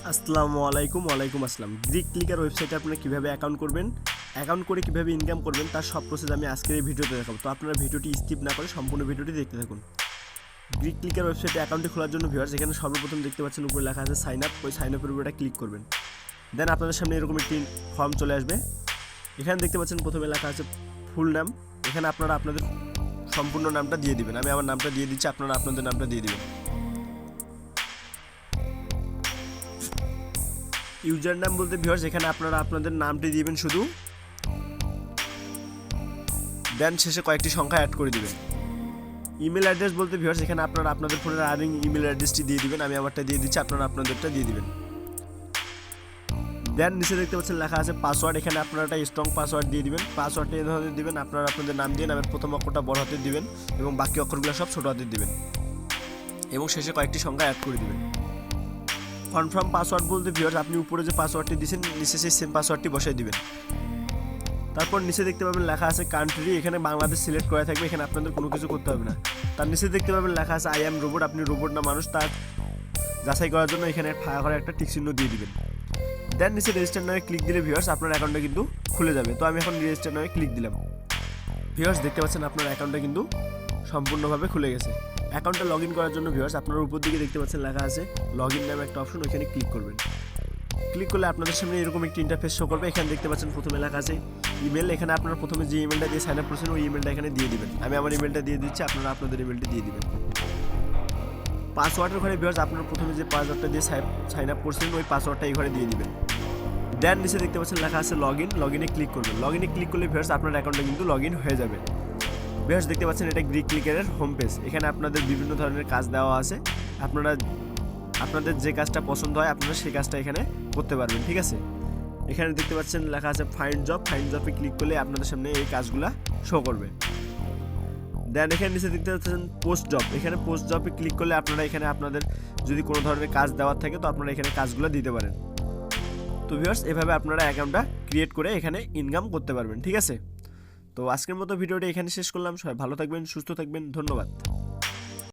আসসালামু আলাইকুম। ওয়ালাইকুম আসসালাম। গিগক্লিকার ওয়েবসাইটে আপনারা কীভাবে অ্যাকাউন্ট করবেন, অ্যাকাউন্ট করে কীভাবে ইনকাম করবেন তার সব প্রসেস আমি আজকের এই ভিডিওতে দেখাবো। তো আপনারা ভিডিওটি স্কিপ না করে সম্পূর্ণ ভিডিওটি দেখতে থাকুন। গিগক্লিকার ওয়েবসাইটে অ্যাকাউন্টটি খোলার জন্য ভিউয়ার্স এখানে সর্বপ্রথম দেখতে পাচ্ছেন উপরে লেখা আছে সাইন আপ। ওই সাইন আপের উপরে ক্লিক করবেন। দেন আপনাদের সামনে এরকম একটি ফর্ম চলে আসবে। এখানে দেখতে পাচ্ছেন প্রথমে লেখা আছে ফুল নাম। এখানে আপনারা আপনাদের সম্পূর্ণ নামটা দিয়ে দিবেন। আমি আমার নামটা দিয়ে দিচ্ছি, আপনারা আপনাদের নামটা দিয়ে দিবেন। ইউজার নাম বলতে ভিউয়ার্স এখানে আপনারা আপনাদের নামটি দিবেন শুধু, দেন শেষে কয়েকটি সংখ্যা অ্যাড করে দিবেন। ইমেল অ্যাড্রেস বলতে ভিউয়ার্স এখানে আপনারা আপনাদের ফোনের আর্নিং ইমেল অ্যাড্রেসটি দিয়ে দিবেন। আমি আমারটা দিয়ে দিচ্ছি, আপনারা আপনাদেরটা দিয়ে দিবেন। দেন নিচে দেখতে পাচ্ছেন লেখা আছে পাসওয়ার্ড। এখানে আপনারা একটা স্ট্রং পাসওয়ার্ড দিয়ে দিবেন। পাসওয়ার্ডটা এই ধরনের দিবেন, আপনারা আপনাদের নাম দিয়ে নামের প্রথম অক্ষরটা বড় হাতে দিবেন এবং বাকি অক্ষরগুলো সব ছোট হাতে দিবেন এবং শেষে কয়েকটি সংখ্যা অ্যাড করে দিবেন। কনফার্ম পাসওয়ার্ড বলতে ভিউয়ার্স আপনি উপরে যে পাসওয়ার্ডটি দিয়েছেন নিচে সেই সেম পাসওয়ার্ডটি বসাই দিবেন। তারপর নিচে দেখতে পাবেন লেখা আছে কান্ট্রি। এখানে বাংলাদেশ সিলেক্ট করা থাকবে, এখানে আপনাদের কোনো কিছু করতে হবে না। তার নিচে দেখতে পাবেন লেখা আছে আই অ্যাম রোবট। আপনি রোবট না মানুষ তার যাচাই করার জন্য এখানে ফাঁকা করে একটা টিক চিহ্ন দিয়ে দিবেন। দেন নিচে রেজিস্টার নামে ক্লিক দিলে ভিউয়ার্স আপনার অ্যাকাউন্টটা কিন্তু খুলে যাবে। তো আমি এখন রেজিস্টার নামে ক্লিক দিলাম। ভিউয়ার্স দেখতে পাচ্ছেন আপনার অ্যাকাউন্টটা কিন্তু সম্পূর্ণভাবে খুলে গেছে। অ্যাকাউন্টে লগ ইন করার জন্য ভিউয়ার্স আপনার উপর দিকে দেখতে পাচ্ছেন লেখা আছে লগ ইন নামে একটা অপশন, ওইখানে ক্লিক করবেন। ক্লিক করলে আপনাদের সামনে এরকম একটি ইন্টারফেস শো করবে। এখানে দেখতে পাচ্ছেন প্রথমে লেখা আছে ইমেল। এখানে আপনারা প্রথমে যে ইমেলটা দিয়ে সাইন আপ করছেন ওই ইমেলটা এখানে দিয়ে দিবেন। আমি আমার ইমেলটা দিয়ে দিচ্ছি, আপনারা আপনাদের ইমেলটি দিয়ে দিবেন। পাসওয়ার্ডের ঘরে ভিউয়ার্স আপনারা প্রথমে যে পাসওয়ার্ডটা দিয়ে সাইন আপ করছেন ওই পাসওয়ার্ডটা এই ঘরে দিয়ে দিবেন। দেন নিচে দেখতে পাচ্ছেন লেখা আছে লগ ইনে ক্লিক করবেন। লগ ইনে ক্লিক করলে ভিউয়ার্স আপনার অ্যাকাউন্টটা কিন্তু লগ ইন হয়ে যাবে। ভিউয়ার্স দেখতে পাচ্ছেন এটা গিগক্লিকারের হোম পেজ। এখানে আপনাদের বিভিন্ন ধরনের কাজ দেওয়া আছে, আপনারা আপনাদের যে কাজটা পছন্দ হয় আপনারা সেই কাজটা এখানে করতে পারবেন। ঠিক আছে, এখানে দেখতে পাচ্ছেন লেখা আছে ফাইন্ড জব। ফাইন্ড জবে ক্লিক করলে আপনাদের সামনে এই কাজগুলো শো করবে। দেন এখানে নিচে দেখতে পাচ্ছেন পোস্ট জব। এখানে পোস্ট জবে ক্লিক করলে আপনারা এখানে আপনাদের যদি কোনো ধরনের কাজ দেওয়ার থাকে তো আপনারা এখানে কাজগুলো দিতে পারেন। তো ভিউয়ার্স এভাবে আপনারা অ্যাকাউন্টটা ক্রিয়েট করে এখানে ইনকাম করতে পারবেন। ঠিক আছে, তো আজকের মতো ভিডিওটা এখানে শেষ করলাম। সবাই ভালো থাকবেন, সুস্থ থাকবেন, ধন্যবাদ।